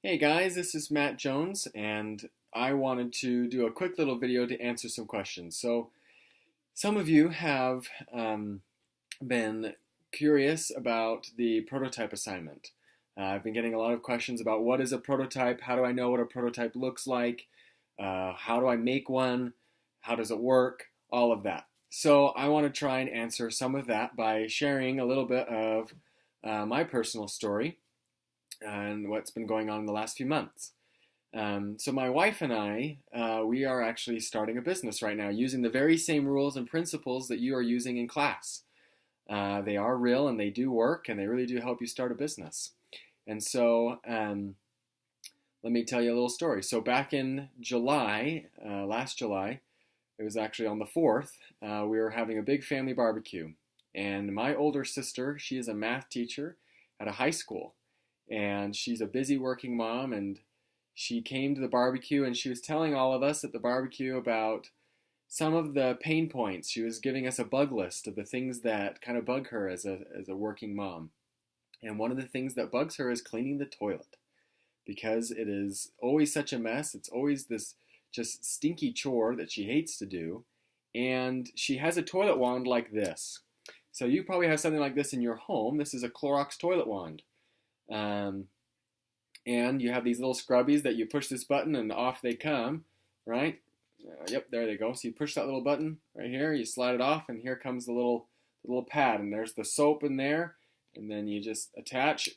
Hey guys, this is Matt Jones, and I wanted to do a quick little video to answer some questions. So, some of you have been curious about the prototype assignment. I've been getting a lot of questions about what is a prototype, how do I know what a prototype looks like, how do I make one, how does it work, all of that. So, I want to try and answer some of that by sharing a little bit of my personal story and what's been going on in the last few months. So my wife and I, we are actually starting a business right now using the very same rules and principles that you are using in class. They are real and they do work and they really do help you start a business. And so let me tell you a little story. So back in July, last July, it was actually on the 4th, we were having a big family barbecue. And my older sister, she is a math teacher at a high school. And she's a busy working mom, and she came to the barbecue and she was telling all of us at the barbecue about some of the pain points. She was giving us a bug list of the things that kind of bug her as a working mom. And one of the things that bugs her is cleaning the toilet because it is always such a mess. It's always this just stinky chore that she hates to do. And she has a toilet wand like this. So you probably have something like this in your home. This is a Clorox toilet wand. And you have these little scrubbies that you push this button and off they come, right? Yep, there they go. So you push that little button right here, you slide it off, and here comes the little pad, and there's the soap in there, and then you just attach,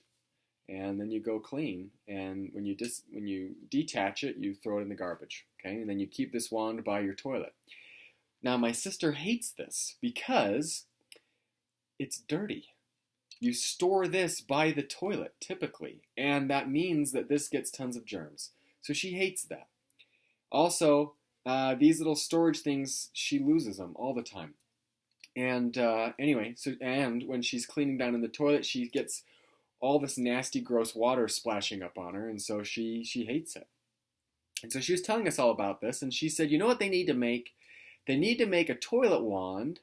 and then you go clean. And when you detach it, you throw it in the garbage, okay? And then you keep this wand by your toilet. Now my sister hates this because it's dirty. You store this by the toilet, typically, and that means that this gets tons of germs. So she hates that. Also, these little storage things, she loses them all the time. And anyway, and when she's cleaning down in the toilet, she gets all this nasty, gross water splashing up on her, and so she hates it. And so she was telling us all about this, and she said, you know what they need to make? They need to make a toilet wand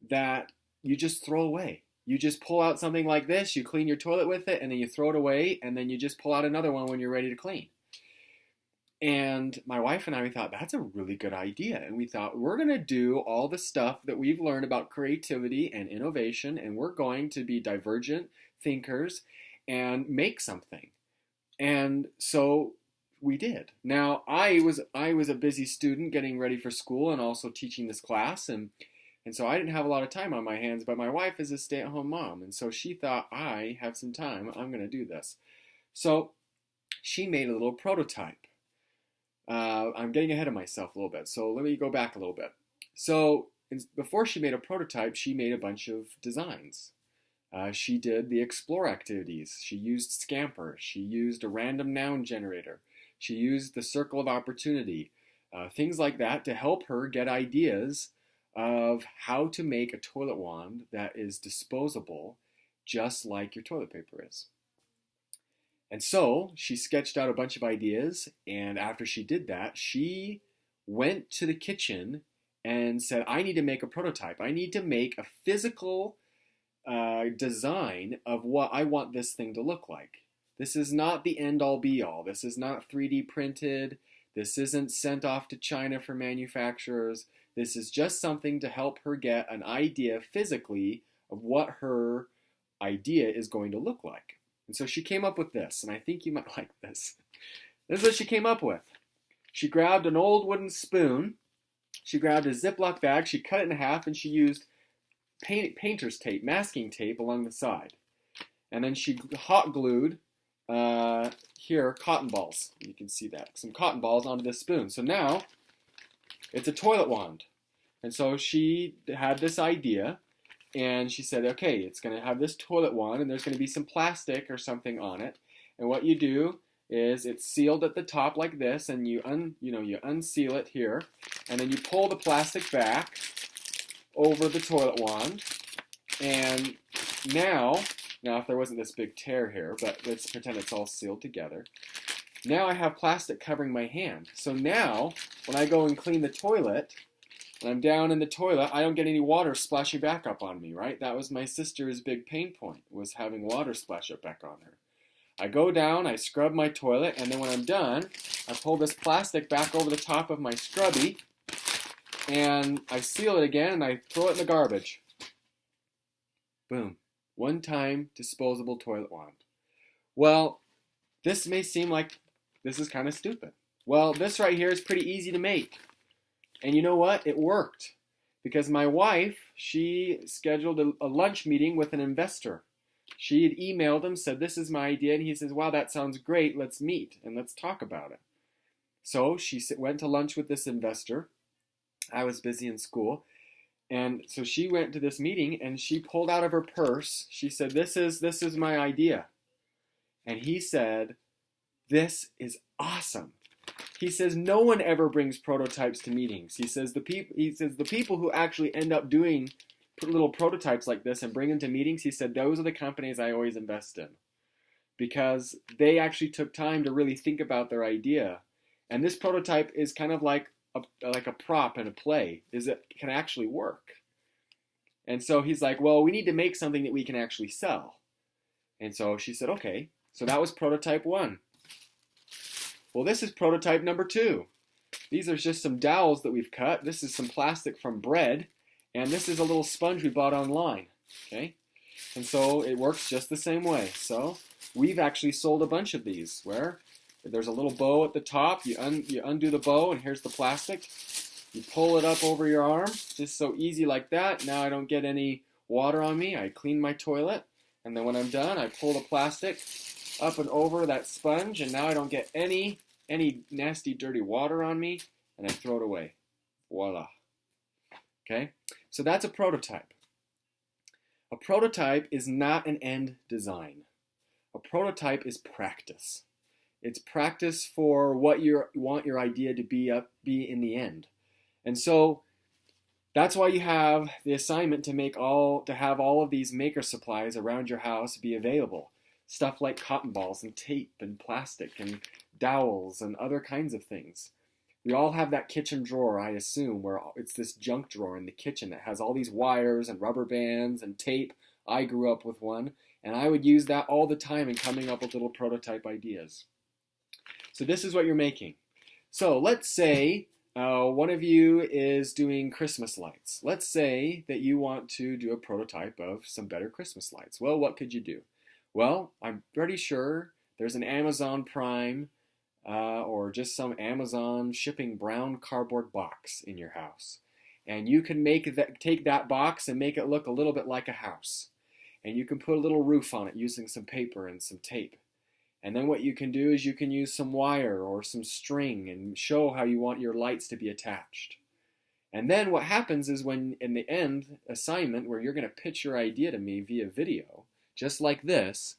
that you just throw away. You just pull out something like this, you clean your toilet with it, and then you throw it away, and then you just pull out another one when you're ready to clean. And my wife and I, we thought, that's a really good idea. And we thought, we're going to do all the stuff that we've learned about creativity and innovation, and we're going to be divergent thinkers and make something. And so we did. Now, I was a busy student getting ready for school and also teaching this class, and so I didn't have a lot of time on my hands, but my wife is a stay-at-home mom, and so she thought, I have some time, I'm going to do this. So she made a little prototype. I'm getting ahead of myself a little bit, so let me go back a little bit. So before she made a prototype, she made a bunch of designs. She did the explore activities. She used Scamper. She used a random noun generator. She used the circle of opportunity, things like that to help her get ideas of how to make a toilet wand that is disposable just like your toilet paper is. And so she sketched out a bunch of ideas, and after she did that, she went to the kitchen and said, I need to make a prototype. I need to make a physical design of what I want this thing to look like. This is not the end-all be-all. This is not 3D printed. This isn't sent off to China for manufacturers. This is just something to help her get an idea physically of what her idea is going to look like. And so she came up with this, and I think you might like this. This is what she came up with. She grabbed an old wooden spoon, she grabbed a Ziploc bag, she cut it in half, and she used painter's tape, masking tape along the side. And then she hot glued, here, cotton balls. You can see that. Some cotton balls onto this spoon. So now, it's a toilet wand. And so she had this idea, and she said, okay, it's going to have this toilet wand, and there's going to be some plastic or something on it. And what you do is it's sealed at the top like this, and you unseal it here, and then you pull the plastic back over the toilet wand. And now if there wasn't this big tear here, but let's pretend it's all sealed together. Now I have plastic covering my hand. So now, when I go and clean the toilet, when I'm down in the toilet, I don't get any water splashing back up on me, right? That was my sister's big pain point, was having water splash up back on her. I go down, I scrub my toilet, and then when I'm done, I pull this plastic back over the top of my scrubby, and I seal it again, and I throw it in the garbage. Boom. One-time disposable toilet wand. Well, this may seem like this is kind of stupid. Well, this right here is pretty easy to make. And you know what? It worked. Because my wife, she scheduled a lunch meeting with an investor. She had emailed him, said, this is my idea. And he says, wow, that sounds great. Let's meet and let's talk about it. So she went to lunch with this investor. I was busy in school. And so she went to this meeting and she pulled out of her purse. She said, this is my idea. And he said, this is awesome. He says, no one ever brings prototypes to meetings. He says, the people who actually end up doing little prototypes like this and bring them to meetings, he said, those are the companies I always invest in. Because they actually took time to really think about their idea. And this prototype is kind of like a prop in a play, is it can actually work. And so he's like, well, we need to make something that we can actually sell. And so she said, okay. So that was prototype 1. Well, this is prototype number 2. These are just some dowels that we've cut. This is some plastic from bread. And this is a little sponge we bought online. Okay? And so it works just the same way. So we've actually sold a bunch of these where there's a little bow at the top. You undo the bow, and here's the plastic. You pull it up over your arm. Just so easy like that. Now I don't get any water on me. I clean my toilet. And then when I'm done, I pull the plastic up and over that sponge, and now I don't get any nasty, dirty water on me, and I throw it away. Voila. Okay? So that's a prototype. A prototype is not an end design. A prototype is practice. It's practice for what you want your idea to be in the end. And so that's why you have the assignment to have all of these maker supplies around your house be available. Stuff like cotton balls and tape and plastic and dowels and other kinds of things. We all have that kitchen drawer, I assume, where it's this junk drawer in the kitchen that has all these wires and rubber bands and tape. I grew up with one, and I would use that all the time in coming up with little prototype ideas. So this is what you're making. So let's say one of you is doing Christmas lights. Let's say that you want to do a prototype of some better Christmas lights. Well, what could you do? Well, I'm pretty sure there's an Amazon Prime or just some Amazon shipping brown cardboard box in your house. And you can take that box and make it look a little bit like a house. And you can put a little roof on it using some paper and some tape. And then what you can do is you can use some wire or some string and show how you want your lights to be attached. And then what happens is when in the end assignment where you're going to pitch your idea to me via video, just like this,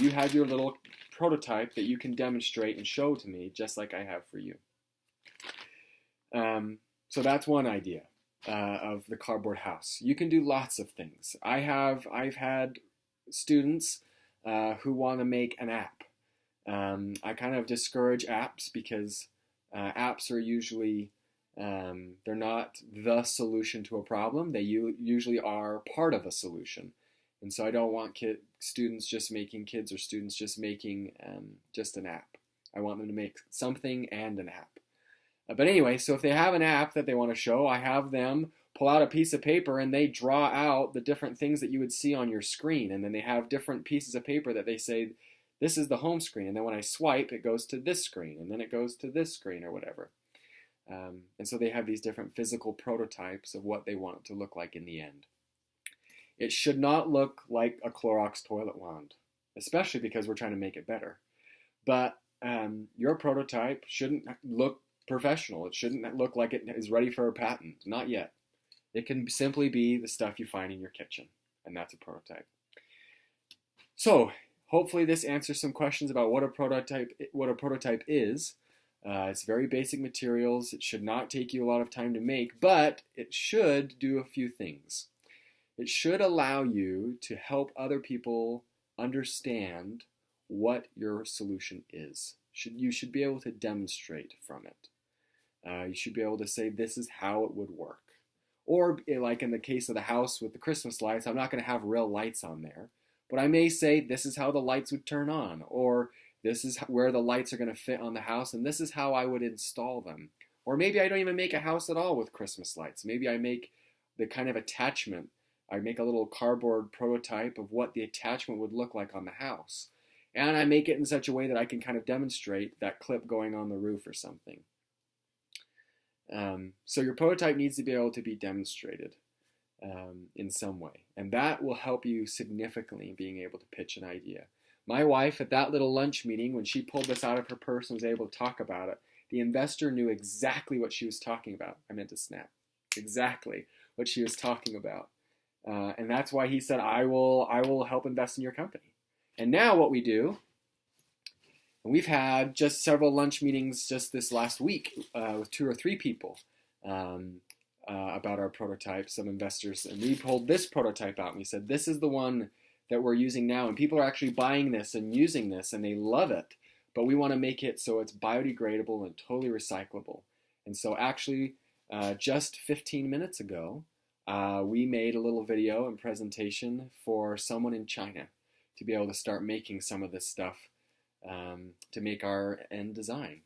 you have your little prototype that you can demonstrate and show to me, just like I have for you. So that's one idea of the cardboard house. You can do lots of things. I've had students who want to make an app. I kind of discourage apps because apps are usually they're not the solution to a problem. They usually are part of a solution. And so I don't want kids or students just making just an app. I want them to make something and an app. But anyway, so if they have an app that they want to show, I have them pull out a piece of paper and they draw out the different things that you would see on your screen. And then they have different pieces of paper that they say, this is the home screen. And then when I swipe, it goes to this screen. And then it goes to this screen or whatever. And so they have these different physical prototypes of what they want it to look like in the end. It should not look like a Clorox toilet wand, especially because we're trying to make it better. But your prototype shouldn't look professional. It shouldn't look like it is ready for a patent. Not yet. It can simply be the stuff you find in your kitchen, and that's a prototype. So hopefully this answers some questions about what a prototype is. It's very basic materials. It should not take you a lot of time to make, but it should do a few things. It should allow you to help other people understand what your solution is. You should be able to demonstrate from it. You should be able to say, this is how it would work. Or like in the case of the house with the Christmas lights, I'm not going to have real lights on there, But I may say, this is how the lights would turn on, or this is where the lights are going to fit on the house, and this is how I would install them. Or maybe I don't even make a house at all with Christmas lights. Maybe I make the kind of attachment. I make a little cardboard prototype of what the attachment would look like on the house. And I make it in such a way that I can kind of demonstrate that clip going on the roof or something. So your prototype needs to be able to be demonstrated in some way. And that will help you significantly in being able to pitch an idea. My wife, at that little lunch meeting, when she pulled this out of her purse and was able to talk about it, the investor knew exactly what she was talking about. I meant to snap. Exactly what she was talking about. And that's why he said, I will help invest in your company. And now what we do, and we've had just several lunch meetings just this last week with 2 or 3 people about our prototype, some investors. And we pulled this prototype out and we said, this is the one that we're using now. And people are actually buying this and using this and they love it. But we want to make it so it's biodegradable and totally recyclable. And so actually, just 15 minutes ago, we made a little video and presentation for someone in China to be able to start making some of this stuff to make our end design.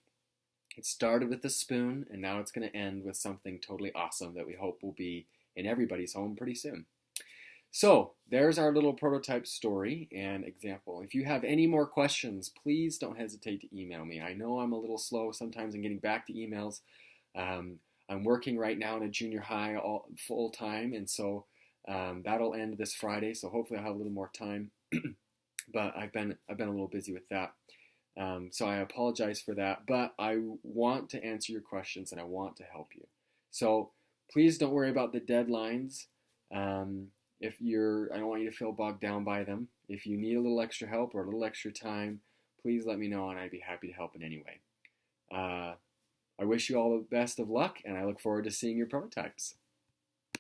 It started with a spoon, and now it's going to end with something totally awesome that we hope will be in everybody's home pretty soon. So there's our little prototype story and example. If you have any more questions, please don't hesitate to email me. I know I'm a little slow sometimes in getting back to emails. I'm working right now in a junior high full time, and so that'll end this Friday. So hopefully I'll have a little more time. But I've been a little busy with that. So I apologize for that. But I want to answer your questions and I want to help you. So please don't worry about the deadlines. I don't want you to feel bogged down by them. If you need a little extra help or a little extra time, please let me know and I'd be happy to help in any way. I wish you all the best of luck and I look forward to seeing your prototypes.